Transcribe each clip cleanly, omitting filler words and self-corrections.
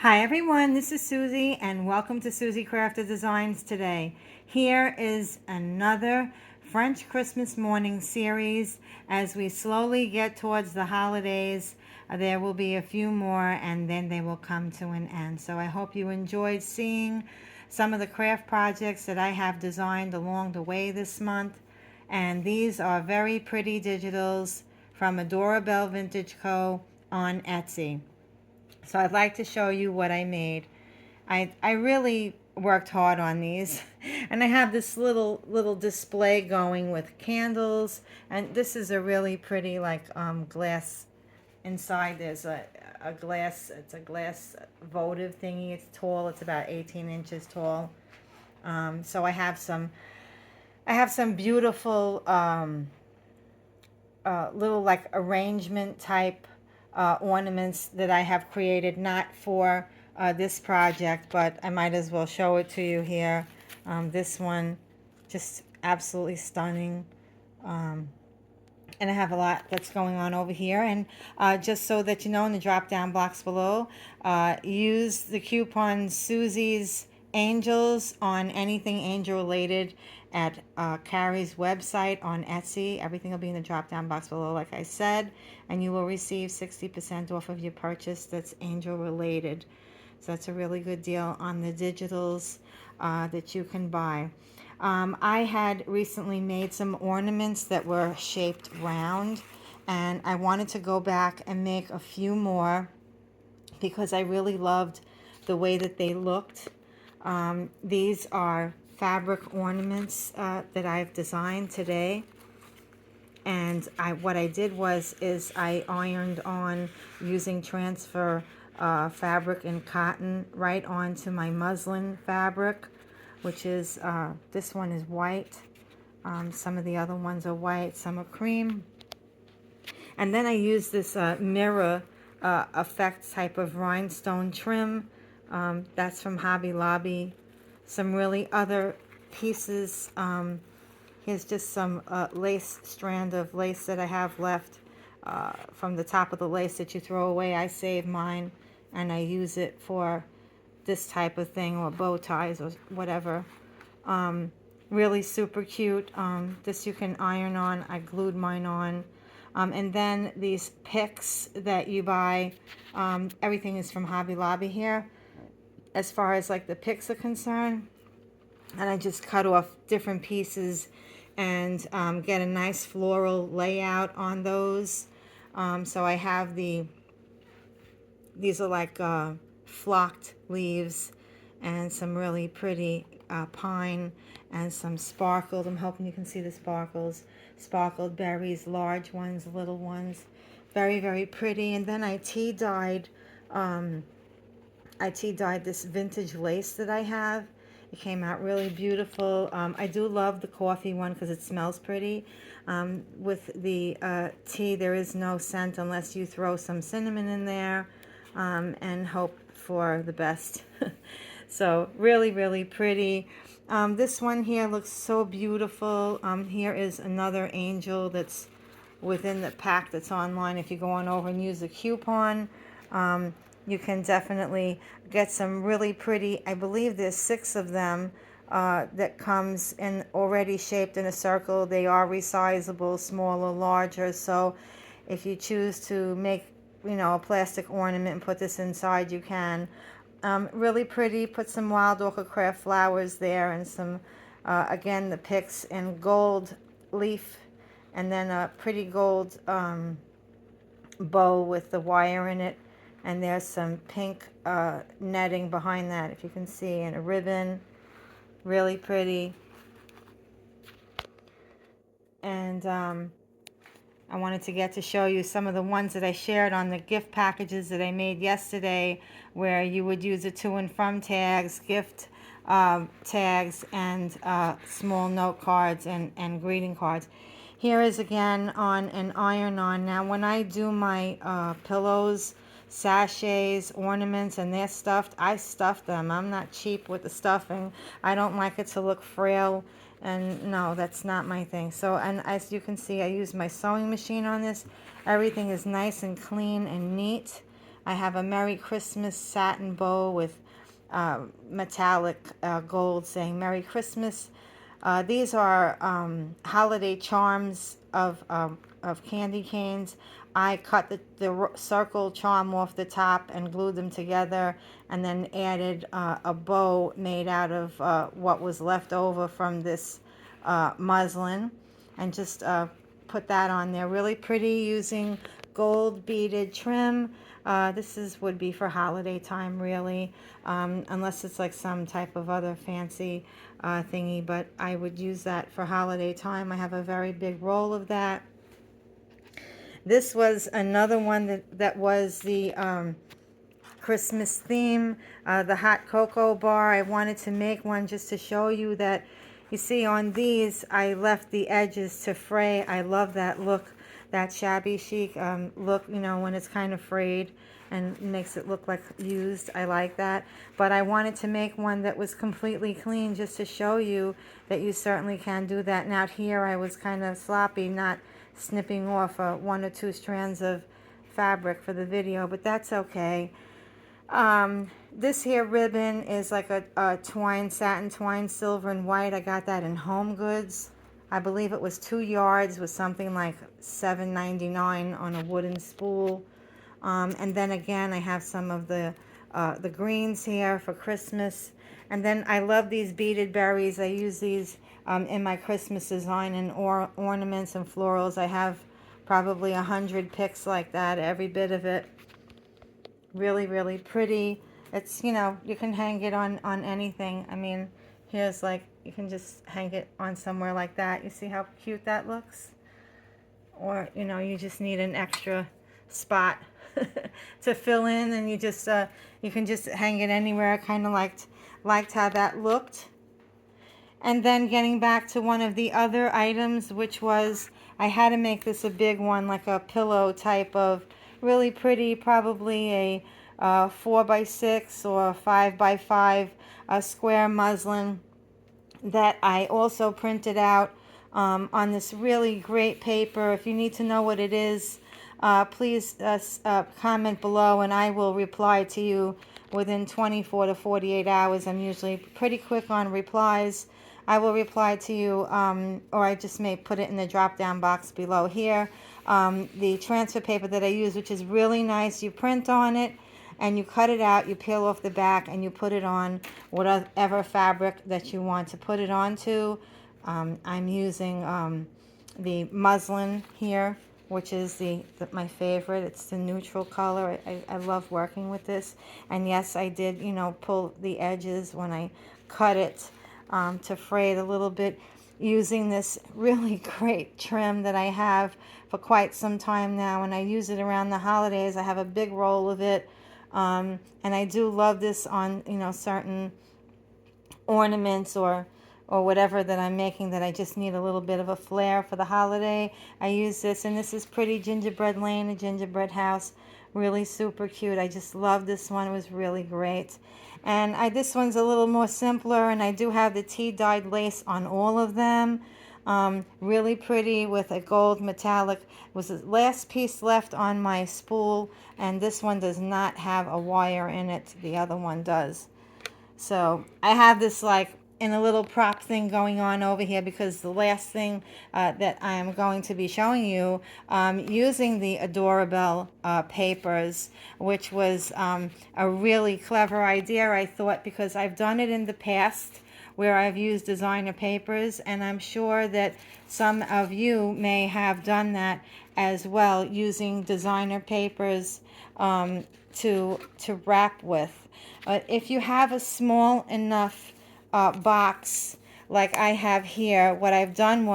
Hi everyone, this is Susie and welcome to Suzie Crafted Designs today. Here is another French Christmas morning series. As we slowly get towards the holidays, there will be a few more and then they will come to an end. So I hope you enjoyed seeing some of the craft projects that I have designed along the way this month. And these are very pretty digitals from Adora Belle Vintage Co. on Etsy. So I'd like to show you what I made. I really worked hard on these. And I have this little display going with candles. And this is a really pretty glass. Inside there's a glass, it's a glass votive thingy. It's tall, it's about 18 inches tall. So I have some beautiful little like arrangement type ornaments that I have created, not for this project, but I might as well show it to you here. This one, just absolutely stunning. And I have a lot that's going on over here. And just so that you know, in the drop down box below, use the coupon Susie's Angels on anything angel related at Carrie's website on Etsy. Everything will be in the drop down box below, like I said, and you will receive 60% off of your purchase that's angel related. So that's a really good deal on the digitals that you can buy. I had recently made some ornaments that were shaped round, and I wanted to go back and make a few more because I really loved the way that they looked. These are fabric ornaments that I've designed today. And what I did is I ironed on using transfer fabric and cotton right onto my muslin fabric, which is, this one is white. Some of the other ones are white, some are cream. And then I used this mirror effect type of rhinestone trim. That's from Hobby Lobby. Some really other pieces. Here's just some lace, strand of lace that I have left from the top of the lace that you throw away. I save mine and I use it for this type of thing, or bow ties or whatever. Really super cute. This you can iron on. I glued mine on. And then these picks that you buy, everything is from Hobby Lobby here as far as like the picks are concerned. And I just cut off different pieces and get a nice floral layout on those. So I have these are like flocked leaves and some really pretty pine and some sparkled, I'm hoping you can see the sparkles, sparkled berries, large ones, little ones, very, very pretty. And then I tea-dyed this vintage lace that I have. It came out really beautiful. I do love the coffee one because it smells pretty. With the tea, there is no scent unless you throw some cinnamon in there and hope for the best. So really, really pretty. This one here looks so beautiful. Here is another angel that's within the pack that's online. If you go on over and use the coupon, you can definitely get some really pretty, I believe there's 6 of them that comes in already shaped in a circle. They are resizable, smaller, larger. So if you choose to make, you know, a plastic ornament and put this inside, you can. Really pretty. Put some wild orchid craft flowers there and some, again, the picks in gold leaf, and then a pretty gold bow with the wire in it. And there's some pink netting behind that, if you can see, and a ribbon. Really pretty. And I wanted to get to show you some of the ones that I shared on the gift packages that I made yesterday, where you would use the to and from tags, gift tags, and small note cards and greeting cards. Here is again on an iron-on. Now when I do my pillows, sachets, ornaments, and they're stuffed, I stuff them. I'm not cheap with the stuffing. I don't like it to look frail. And no, that's not my thing. So, and as you can see, I use my sewing machine on this. Everything is nice and clean and neat. I have a Merry Christmas satin bow with metallic gold saying Merry Christmas. These are holiday charms of candy canes. I cut the circle charm off the top and glued them together, and then added a bow made out of what was left over from this muslin, and just put that on there. Really pretty, using gold beaded trim. Would be for holiday time, really, unless it's like some type of other fancy thingy, but I would use that for holiday time. I have a very big roll of that. This was another one that was the Christmas theme, the hot cocoa bar. I wanted to make one just to show you that, you see on these, I left the edges to fray. I love that look, that shabby chic look, you know, when it's kind of frayed and makes it look like used. I like that. But I wanted to make one that was completely clean just to show you that you certainly can do that. And out here I was kind of sloppy, not snipping off one or two strands of fabric for the video, but that's okay. This here ribbon is like a twine, satin twine, silver and white. I got that in Home Goods. I believe it was 2 yards with something like $7.99 on a wooden spool. And then again, I have some of the greens here for Christmas. And then I love these beaded berries. I use these in my Christmas design and ornaments and florals. I have probably 100 picks like that, every bit of it. Really, really pretty. It's, you know, you can hang it on anything. I mean, here's like, you can just hang it on somewhere like that. You see how cute that looks? Or, you know, you just need an extra spot to fill in, and you just you can just hang it anywhere. I kind of liked how that looked. And then getting back to one of the other items, which was, I had to make this a big one, like a pillow type of really pretty, probably a 4x6 or 5x5 square muslin that I also printed out on this really great paper. If you need to know what it is, please comment below and I will reply to you within 24 to 48 hours. I'm usually pretty quick on replies. I will reply to you, or I just may put it in the drop down box below here. The transfer paper that I use, which is really nice, you print on it and you cut it out, you peel off the back and you put it on whatever fabric that you want to put it onto. I'm using the muslin here, which is my favorite. It's the neutral color. I love working with this. And yes, I did, you know, pull the edges when I cut it to fray it a little bit, using this really great trim that I have for quite some time now, and I use it around the holidays. I have a big roll of it, and I do love this on, you know, certain ornaments or whatever that I'm making that I just need a little bit of a flair for the holiday. I use this, and this is Pretty Gingerbread Lane, a gingerbread house. Really super cute. I just love this one. It was really great. And this one's a little more simpler, and I do have the tea dyed lace on all of them. Really pretty with a gold metallic. It was the last piece left on my spool, and this one does not have a wire in it. The other one does. So I have this like in a little prop thing going on over here, because the last thing that I am going to be showing you, using the Adorable papers, which was a really clever idea, I thought, because I've done it in the past where I've used designer papers, and I'm sure that some of you may have done that as well, using designer papers to wrap with. If you have a small enough box like I have here, what I've done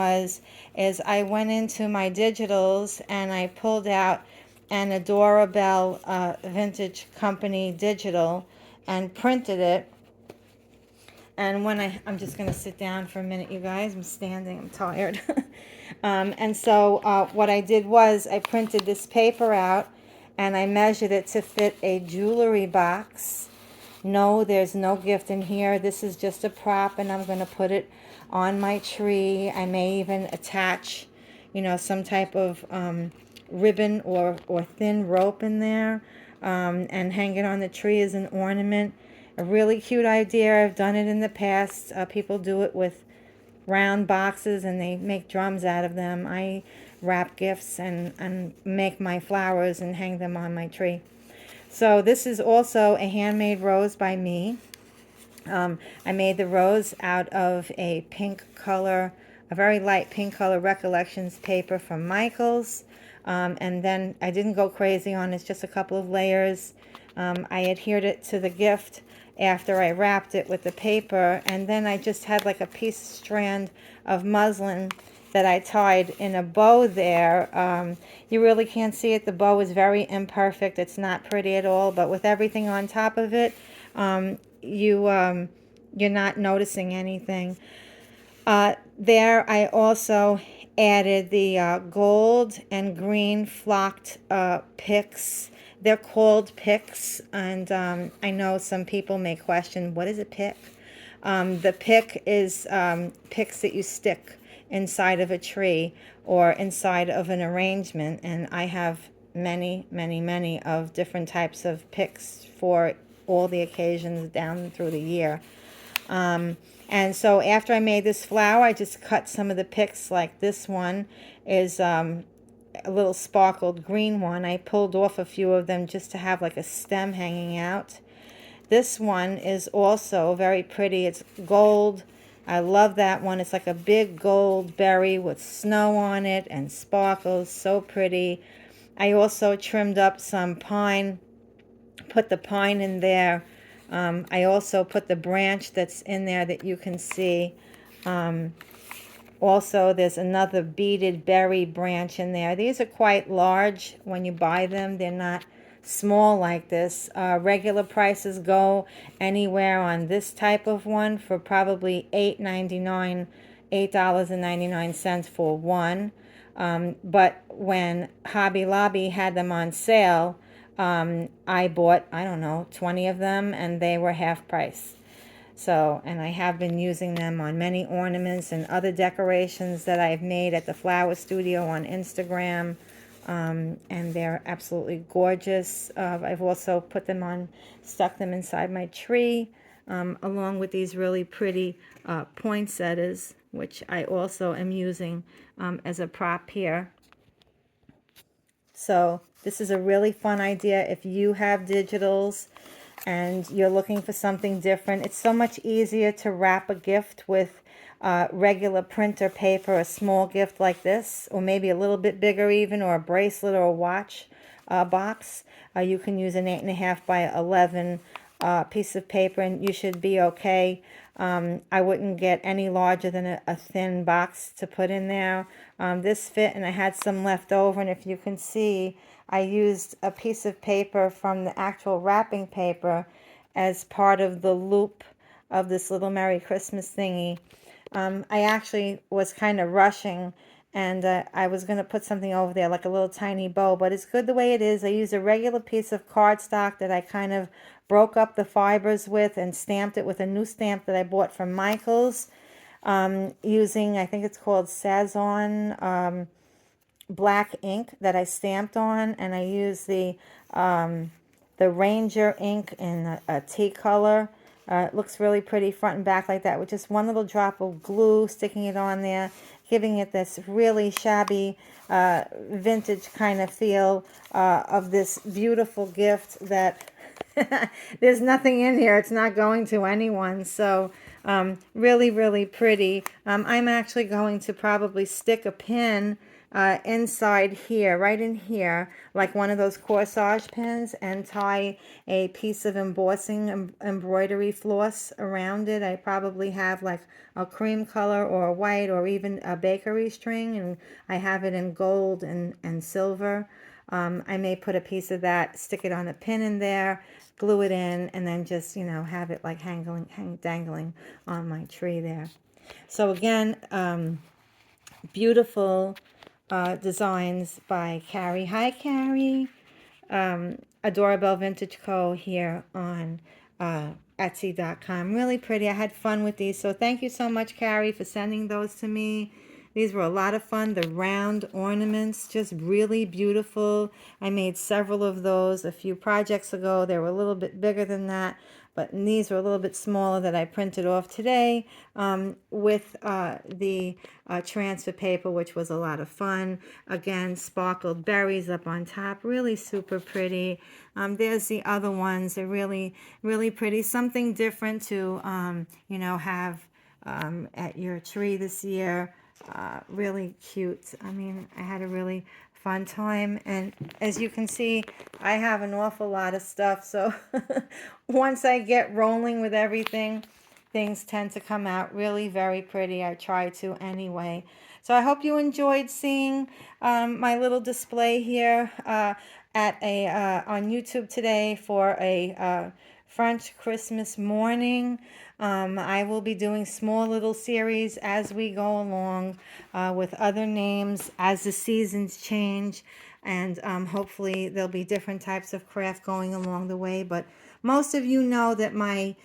is I went into my digitals and I pulled out an Adorable Vintage Company digital and printed it. And when I'm just going to sit down for a minute, you guys. I'm standing. I'm tired. And so what I did was I printed this paper out and I measured it to fit a jewelry box. No, there's no gift in here. This is just a prop, and I'm going to put it on my tree. I may even attach, you know, some type of ribbon or thin rope in there. and hang it on the tree as an ornament. A really cute idea. I've done it in the past. People do it with round boxes and they make drums out of them. I wrap gifts and make my flowers and hang them on my tree. So this is also a handmade rose by me. I made the rose out of a pink color, a very light pink color Recollections paper from Michaels. And then I didn't go crazy on it, it's just a couple of layers. I adhered it to the gift after I wrapped it with the paper, and then I just had like a piece strand of muslin that I tied in a bow there. You really can't see it. The bow is very imperfect. It's not pretty at all, but with everything on top of it, you're not noticing anything. There I also added the gold and green flocked picks. They're called picks, and I know some people may question, what is a pick? The pick is picks that you stick inside of a tree or inside of an arrangement, and I have many, many, many of different types of picks for all the occasions down through the year. And so after I made this flower, I just cut some of the picks, like this one is a little sparkled green one. I pulled off a few of them just to have like a stem hanging out. This one is also very pretty. It's gold. I love that one. It's like a big gold berry with snow on it and sparkles. So pretty. I also trimmed up some pine, put the pine in there. I also put the branch that's in there that you can see. Also, there's another beaded berry branch in there. These are quite large when you buy them. They're not small like this. Regular prices go anywhere on this type of one for probably $8.99 for one. But when Hobby Lobby had them on sale, I bought, I don't know, 20 of them, and they were half price. So, and I have been using them on many ornaments and other decorations that I've made at the Flower Studio on Instagram. And they're absolutely gorgeous. I've also put them on, stuck them inside my tree, along with these really pretty poinsettias, which I also am using as a prop here. So this is a really fun idea if you have digitals and you're looking for something different. It's so much easier to wrap a gift with regular printer paper, a small gift like this, or maybe a little bit bigger even, or a bracelet or a watch box. You can use an 8.5 by 11 piece of paper and you should be okay. I wouldn't get any larger than a thin box to put in there. This fit, and I had some left over, and if you can see, I used a piece of paper from the actual wrapping paper as part of the loop of this little Merry Christmas thingy. I actually was kind of rushing, and I was going to put something over there like a little tiny bow, but it's good the way it is. I used a regular piece of cardstock that I kind of broke up the fibers with and stamped it with a new stamp that I bought from Michaels, using, I think it's called Sazon black ink that I stamped on, and I used the Ranger ink in a tea color. It looks really pretty front and back like that, with just one little drop of glue, sticking it on there, giving it this really shabby vintage kind of feel of this beautiful gift that there's nothing in here. It's not going to anyone. So really, really pretty. I'm actually going to probably stick a pin inside here, right in here, like one of those corsage pins, and tie a piece of embossing embroidery floss around it. I probably have like a cream color or a white or even a bakery string, and I have it in gold and silver. I may put a piece of that, stick it on a pin in there, glue it in, and then just, you know, have it like dangling on my tree there. So again, beautiful designs by Carrie. Hi, Carrie. Adorable Vintage Co. here on Etsy.com. Really pretty. I had fun with these. So thank you so much, Carrie, for sending those to me. These were a lot of fun. The round ornaments, just really beautiful. I made several of those a few projects ago. They were a little bit bigger than that, but these were a little bit smaller that I printed off today with the transfer paper, which was a lot of fun. Again, sparkled berries up on top, really super pretty. There's the other ones. They're really, really pretty. Something different to, have at your tree this year. Really cute. I mean, I had a really fun time, and as you can see, I have an awful lot of stuff, so once I get rolling with everything, things tend to come out really very pretty. I try to anyway. So I hope you enjoyed seeing my little display here on YouTube today for a French Christmas morning. I will be doing small little series as we go along with other names as the seasons change. And hopefully there'll be different types of craft going along the way. But most of you know that my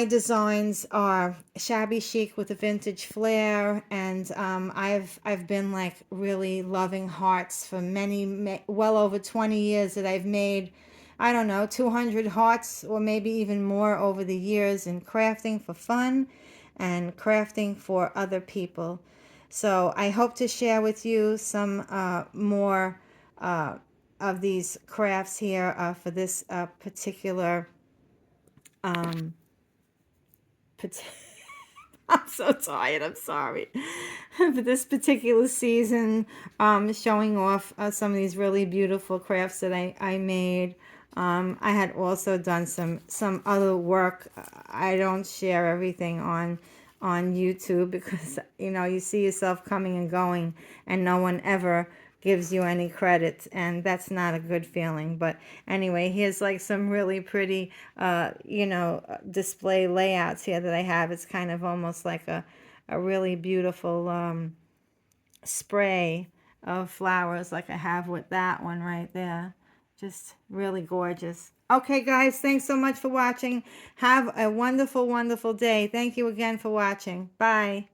designs are shabby chic with a vintage flair, and I've been like really loving hearts for well over 20 years that I've made, I don't know, 200 hearts or maybe even more over the years in crafting for fun and crafting for other people. So I hope to share with you some more of these crafts here for this particular I'm so tired. I'm sorry. For this particular season, showing off some of these really beautiful crafts that I made. I had also done some other work. I don't share everything on YouTube because you see yourself coming and going, and no one ever gives you any credit, and that's not a good feeling. But anyway, here's like some really pretty display layouts here that I have. It's kind of almost like a really beautiful spray of flowers like I have with that one right there. Just really gorgeous. Okay, guys, thanks so much for watching. Have a wonderful, wonderful day. Thank you again for watching. Bye.